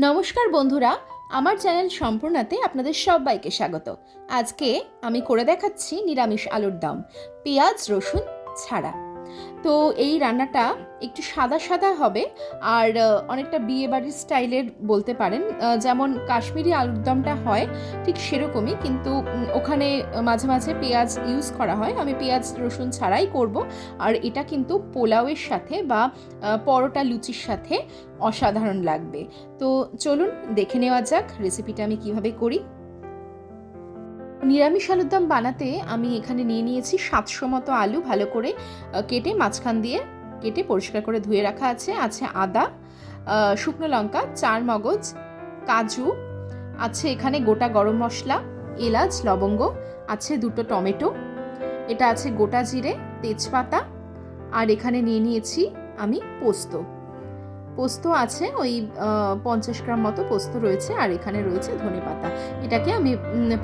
নমস্কার বন্ধুরা, আমার চ্যানেল সম্পূর্ণাতে আপনাদের সবাইকে স্বাগত। আজকে আমি করে দেখাচ্ছি নিরামিষ আলুর দম, পেঁয়াজ রসুন ছাড়া। তো এই রান্নাটা একটু সাদা সাদা হবে আর অনেকটা বিয়েবাড়ির স্টাইলের বলতে পারেন। যেমন কাশ্মীরি আলুর দমটা হয় ঠিক সেরকমই, কিন্তু ওখানে মাঝে মাঝে পেঁয়াজ ইউজ করা হয়। আমি পেঁয়াজ রসুন ছাড়াই করব। আর এটা কিন্তু পোলাওয়ের সাথে বা পরোটা লুচির সাথে অসাধারণ লাগবে। তো চলুন দেখে নেওয়া যাক রেসিপিটা আমি কিভাবে করি। নিরামিষ আলুর দম বানাতে আমি এখানে নিয়ে নিয়েছি 700 মতো আলু, ভালো করে কেটে মাঝখান দিয়ে কেটে পরিষ্কার করে ধুয়ে রাখা আছে। আদা, শুকনো লঙ্কা, 4 মগজ, কাজু আছে, এখানে গোটা গরম মশলা, এলাচ, লবঙ্গ আছে, 2টো টমেটো, এটা আছে গোটা জিরে, তেজপাতা, আর এখানে নিয়ে নিয়েছি আমি পোস্ত আছে ওই 50 গ্রাম মতো পোস্ত রয়েছে, আর এখানে রয়েছে ধনেপাতা। এটাকে আমি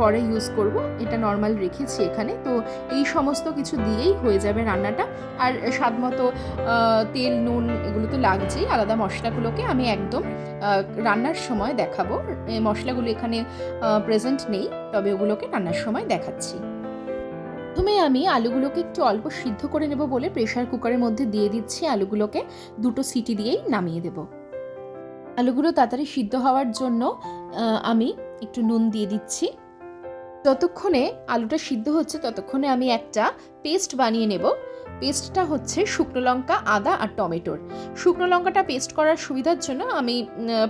পরে ইউজ করব, এটা নর্মাল রেখেছি এখানে। তো এই সমস্ত কিছু দিয়েই হয়ে যাবে রান্নাটা। আর স্বাদ মতো তেল, নুন এগুলো তো লাগছেই। আলাদা মশলাগুলোকে আমি একদম রান্নার সময় দেখাবো। মশলাগুলো এখানে প্রেজেন্ট নেই, তবে ওগুলোকে রান্নার সময় দেখাচ্ছি। প্রথমে আমি আলুগুলোকে একটু অল্প সিদ্ধ করে নেব বলে প্রেসার কুকারের মধ্যে দিয়ে দিচ্ছি। আলুগুলোকে 2টো সিটি দিয়েই নামিয়ে দেব। আলুগুলো তাড়াতাড়ি সিদ্ধ হওয়ার জন্য আমি একটু নুন দিয়ে দিচ্ছি। যতক্ষণে আলুটা সিদ্ধ হচ্ছে ততক্ষণে আমি একটা পেস্ট বানিয়ে নেব। পেস্টটা হচ্ছে শুকনো লঙ্কা, আদা আর টমেটোর। শুকনো লঙ্কাটা পেস্ট করার সুবিধার জন্য আমি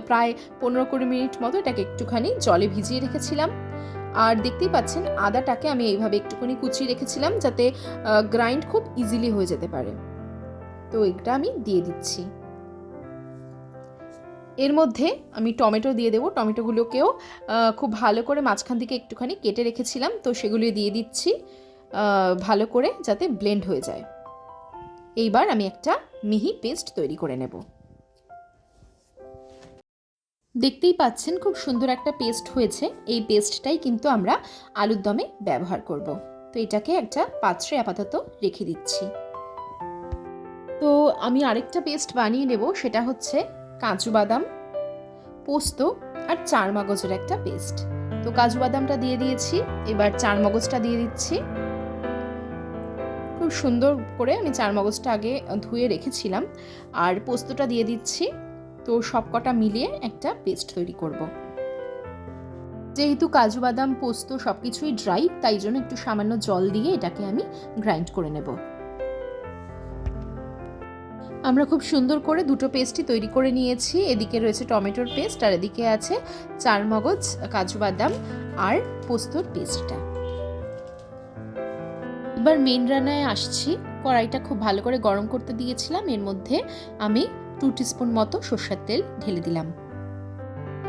প্রায় 15-20 মিনিট মতো এটাকে একটুখানি জলে ভিজিয়ে রেখেছিলাম। আর দেখতেই পাচ্ছেন আদাটাকে আমি এইভাবে একটুখানি কুচিয়ে রেখেছিলাম, যাতে গ্রাইন্ড খুব ইজিলি হয়ে যেতে পারে। তো এটা আমি দিয়ে দিচ্ছি। এর মধ্যে আমি টমেটো দিয়ে দেবো। টমেটোগুলোকেও খুব ভালো করে মাঝখান থেকে একটুখানি কেটে রেখেছিলাম, তো সেগুলি দিয়ে দিচ্ছি ভালো করে, যাতে ব্লেন্ড হয়ে যায়। এইবার আমি একটা মিহি পেস্ট তৈরি করে নেব। দেখতেই পাচ্ছেন খুব সুন্দর একটা পেস্ট হয়েছে। এই পেস্টটাই কিন্তু আমরা আলুর দমে ব্যবহার করব। তো এটাকে একটা পাত্রে আপাতত রেখে দিচ্ছি। তো আমি আরেকটা পেস্ট বানিয়ে নেব, সেটা হচ্ছে কাজু বাদাম, পোস্ত আর 4 মগজের একটা পেস্ট। তো কাজু বাদামটা দিয়ে দিয়েছি, এবার 4 মগজটা দিয়ে দিচ্ছি। খুব সুন্দর করে আমি 4 মগজটা আগে ধুয়ে রেখেছিলাম, আর পোস্তটা দিয়ে দিচ্ছি। তো সবকটা মিলিয়ে একটা পেস্ট তৈরি করব। যেহেতু কাজু বাদাম, পোস্ত সবকিছুই ড্রাই, তাই জন্য একটু সামান্য জল দিয়ে এটাকে আমি গ্রাইন্ড করে নেব। আমরা খুব সুন্দর করে 2টো পেস্টই তৈরি করে নিয়েছি। এদিকে রয়েছে টমেটোর পেস্ট, আর এদিকে আছে 4 মগজ, কাজু বাদাম আর পোস্তর পেস্টটা। এবার মেন রান্নায় আসছি। কড়াইটা খুব ভালো করে গরম করতে দিয়েছিলাম। এর মধ্যে আমি 2 টিস্পুন মতো সরষের তেল ঢেলে দিলাম।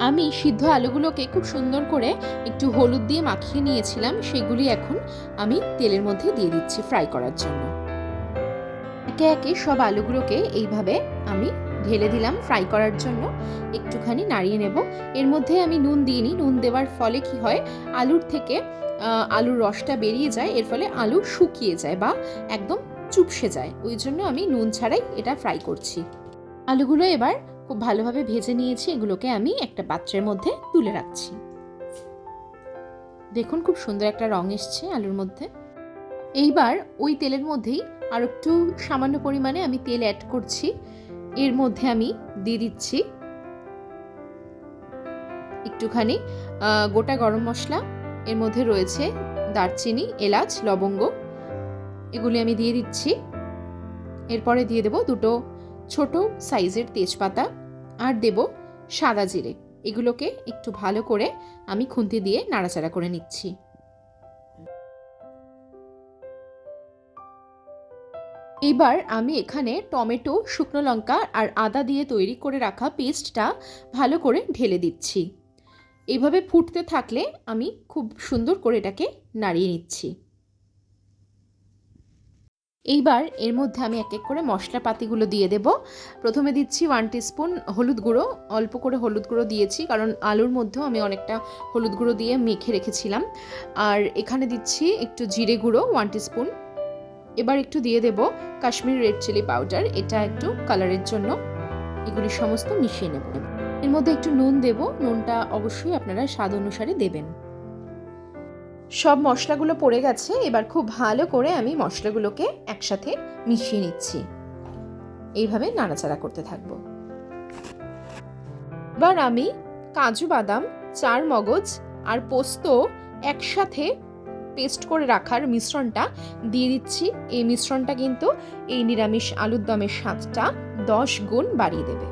আমি সিদ্ধ আলুগুলোকে খুব সুন্দর করে একটু হলুদ দিয়ে মাখিয়ে নিয়েছিলাম, সেগুলি এখন আমি তেলের মধ্যে দিয়ে দিচ্ছি ফ্রাই করার জন্য। একে একে সব আলুগুলোকে এইভাবে আমি ঢেলে দিলাম ফ্রাই করার জন্য। একটুখানি নাড়িয়ে নেব। এর মধ্যে আমি নুন দিইনি। নুন দেওয়ার ফলে কি হয়, আলুর থেকে আলুর রসটা বেরিয়ে যায়, এর ফলে আলু শুকিয়ে যায় বা একদম চুপসে যায়। ওই জন্য আমি নুন ছাড়াই এটা ফ্রাই করছি। আলুগুলো এবার খুব ভালোভাবে ভেজে নিয়েছি। এগুলোকে আমি একটা পাত্রের মধ্যে তুলে রাখছি। দেখুন খুব সুন্দর একটা রং এসছে আলুর মধ্যে। এইবার ওই তেলের মধ্যেই আর একটু সামান্য পরিমাণে আমি তেল অ্যাড করছি। এর মধ্যে আমি দিয়ে দিচ্ছি একটুখানি গোটা গরম মশলা। এর মধ্যে রয়েছে দারচিনি, এলাচ, লবঙ্গ, এগুলি আমি দিয়ে দিচ্ছি। এরপরে দিয়ে দেব 2টো ছোট সাইজের তেজপাতা, আর দেব সাদা জিরে। এগুলোকে একটু ভালো করে আমি খুন্তি দিয়ে নাড়াচাড়া করে নিচ্ছি। এবার আমি এখানে টমেটো, শুকনো লঙ্কা আর আদা দিয়ে তৈরি করে রাখা পেস্টটা ভালো করে ঢেলে দিচ্ছি। এইভাবে ফুটতে থাকলে আমি খুব সুন্দর করে এটাকে নাড়িয়ে নিচ্ছি। এইবার এর মধ্যে আমি এক এক করে মশলাপাতিগুলো দিয়ে দেব। প্রথমে দিচ্ছি 1 টিস্পুন হলুদ গুঁড়ো। অল্প করে হলুদ গুঁড়ো দিয়েছি, কারণ আলুর মধ্যেও আমি অনেকটা হলুদ গুঁড়ো দিয়ে মেখে রেখেছিলাম। আর এখানে দিচ্ছি একটু জিরে গুঁড়ো 1 টিস্পুন। এবার একটু দিয়ে দেব কাশ্মীরি রেড চিলি পাউডার, এটা একটু কালারের জন্য। এগুলি সমস্ত মিশিয়ে নেব। এর মধ্যে একটু নুন দেব, নুনটা অবশ্যই আপনারা স্বাদ অনুসারে দেবেন। সব মশলাগুলো পড়ে গেছে, এবার খুব ভালো করে আমি মশলাগুলোকে একসাথে মিশিয়ে নিচ্ছি। এইভাবে নাড়াচাড়া করতে থাকব। এবার আমি কাজু বাদাম, চার মগজ আর পোস্ত একসাথে পেস্ট করে রাখার মিশ্রণটা দিয়ে দিচ্ছি। এই মিশ্রণটা কিন্তু এই নিরামিষ আলুর দমের স্বাদটা 10 গুণ বাড়িয়ে দেবে।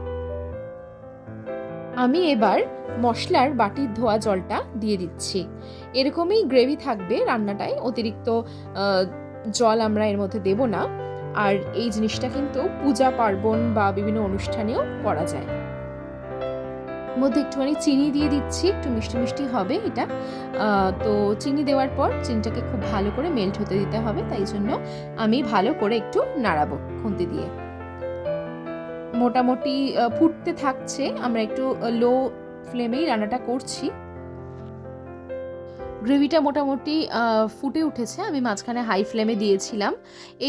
আমি এবার মশলার বাটির ধোয়া জলটা দিয়ে দিচ্ছি। এরকমই গ্রেভি থাকবে রান্নাটায়, অতিরিক্ত জল আমরা এর মধ্যে দেব না। আর এই জিনিসটা কিন্তু পূজা পার্বণ বা বিভিন্ন অনুষ্ঠানেও করা যায়। মধ্যে একটুখানি চিনি দিয়ে দিচ্ছি, একটু মিষ্টি মিষ্টি হবে এটা। তো চিনি দেওয়ার পর চিনিটাকে খুব ভালো করে মেল্ট হতে দিতে হবে, তাই জন্য আমি ভালো করে একটু নাড়াবো খুন্তি দিয়ে। মোটামুটি ফুটতে থাকছে, আমরা একটু লো ফ্লেমেই রান্নাটা করছি। গ্রেভিটা মোটামুটি ফুটে উঠেছে, আমি মাঝখানে হাই ফ্লেমে দিয়েছিলাম।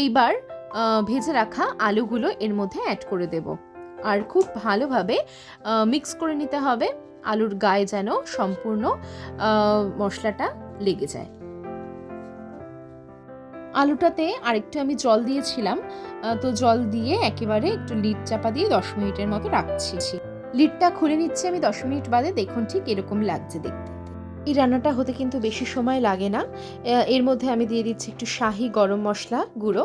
এইবার ভেজে রাখা আলুগুলো এর মধ্যে অ্যাড করে দেব, আর খুব ভালোভাবে মিক্স করে নিতে হবে, আলুর গায়ে যেন সম্পূর্ণ মশলাটা লেগে যায়। আলুটাতে আরেকটু আমি জল দিয়েছিলাম, তো জল দিয়ে একেবারে একটু লিড চাপা দিয়ে 10 মিনিটের মতো রাখছি। লিডটা খুলে নিচ্ছি আমি 10 মিনিট বাদে, দেখুন ঠিক এরকম লাগছে দেখতে। এই রান্নাটা হতে কিন্তু বেশি সময় লাগে না। এর মধ্যে আমি দিয়ে দিচ্ছি একটু শাহি গরম মশলা গুঁড়ো,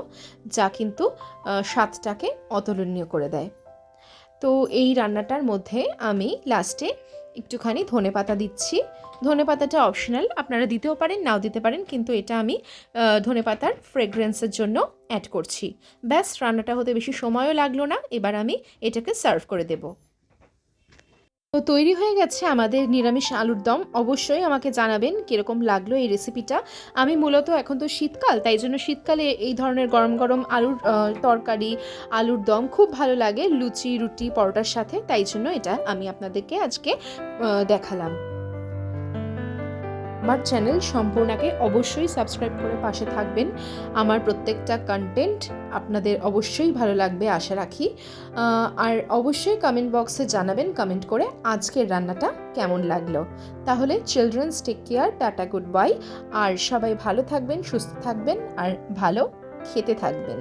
যা কিন্তু স্বাদটাকে অতুলনীয় করে দেয়। তো এই রান্নাটার মধ্যে আমি লাস্টে একটুখানি ধনেপাতা দিচ্ছি। ধনেপাতাটা অপশনাল, আপনারা দিতেও পারেন নাও দিতে পারেন, কিন্তু এটা আমি ধনেপাতার ফ্রেগ্রেন্সের জন্য অ্যাড করছি। ব্যাস, রান্নাটা হতে বেশি সময়ও লাগলো না। এবার আমি এটাকে সার্ভ করে দেব। তো তৈরি হয়ে গেছে আমাদের নিরামিষ আলুর দম। অবশ্যই আমাকে জানাবেন কীরকম লাগলো এই রেসিপিটা। আমি মূলত এখন তো শীতকাল, তাই জন্য শীতকালে এই ধরনের গরম গরম আলুর তরকারি, আলুর দম খুব ভালো লাগে লুচি, রুটি, পরোটার সাথে, তাই জন্য এটা আমি আপনাদেরকে আজকে দেখালাম। আমার চ্যানেল সম্পূর্ণাকে অবশ্যই সাবস্ক্রাইব করে পাশে থাকবেন। আমার প্রত্যেকটা কন্টেন্ট আপনাদের অবশ্যই ভালো লাগবে আশা রাখি। আর অবশ্যই কমেন্ট বক্সে জানাবেন কমেন্ট করে আজকের রান্নাটা কেমন লাগলো। তাহলে children's take care, tata, good bye. আর সবাই ভালো থাকবেন, সুস্থ থাকবেন আর ভালো খেতে থাকবেন।